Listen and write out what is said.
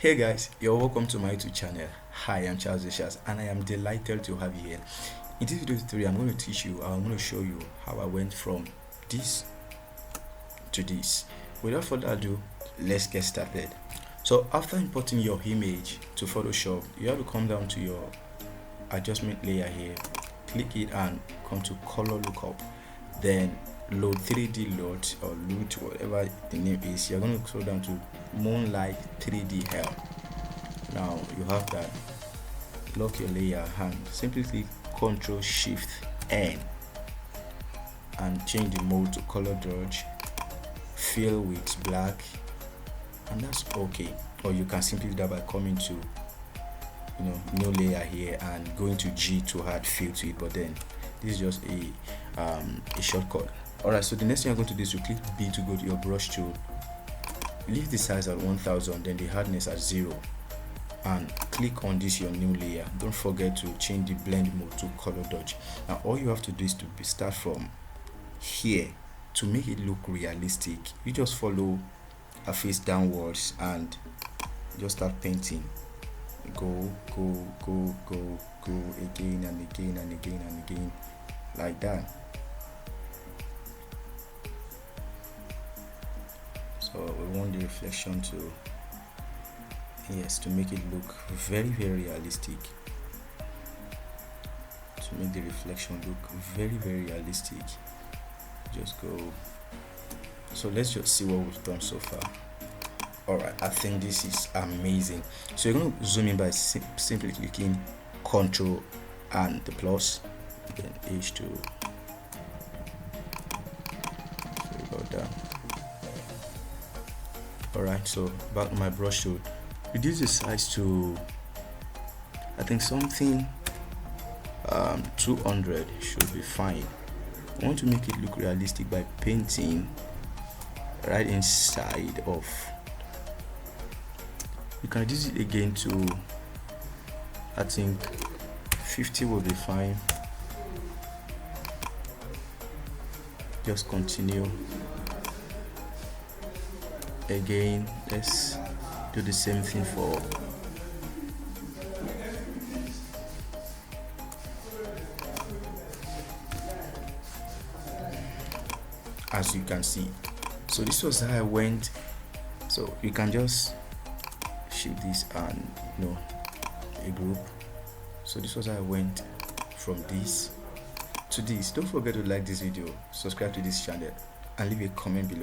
Hey guys, you're welcome to my YouTube channel. Hi, I'm Charles Ishas and I am delighted to have you here. In this video tutorial, I'm going to I'm going to show you how I went from this to this. Without further ado, let's get started. So after importing your image to Photoshop, you have to come down to your adjustment layer here, click it and come to color lookup, then load 3D load or load whatever the name is. You're going to scroll down to Moonlight 3D Hell. Now you have that, lock your layer and simply click Ctrl Shift N and change the mode to color dodge, fill with black, and that's okay. Or you can simply do that by coming to new layer here and going to G to add fill to it, but then this is just a shortcut. Alright, so the next thing you're going to do is to click B to go to your brush tool, leave the size at 1000, then the hardness at 0, and click on this your new layer. Don't forget to change the blend mode to color dodge. Now all you have to do is to start from here. To make it look realistic, you just follow a face downwards and just start painting. Go again and again and again and again, like that. So we want the reflection to, yes, to make it look very realistic. To make the reflection look very realistic, just go. So let's just see what we've done so far. Alright, I think this is amazing. So you're going to zoom in by simply clicking Ctrl and the plus, then H2. Sorry about that. Alright, so back on my brush tool, reduce the size to, I think something 200 should be fine. I want to make it look realistic by painting right inside of. You can reduce it again to, I think 50 will be fine. Just continue. Again, let's do the same thing for as you can see. So this was how I went. So you can just shift this and a group. So this was how I went from this to this. Don't forget to like this video, subscribe to this channel, and leave a comment below.